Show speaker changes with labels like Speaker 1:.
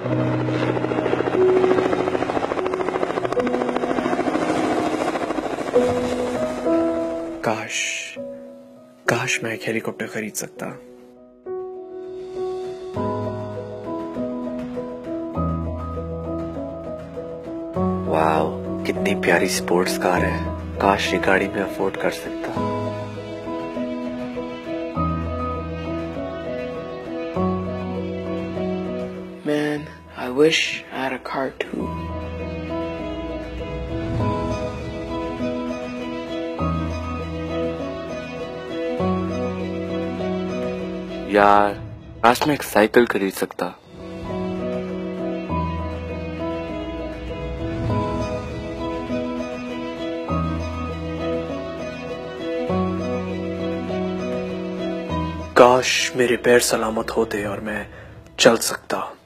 Speaker 1: काश काश मैं एक हेलीकॉप्टर खरीद सकता।
Speaker 2: वाओ, कितनी प्यारी स्पोर्ट्स कार है। काश ये गाड़ी में अफोर्ड कर सकता।
Speaker 3: Man, I wish I had a car too.
Speaker 2: यार, काश मैं एक साइकिल खरीद सकता।
Speaker 1: काश मेरे पैर सलामत होते और मैं चल सकता।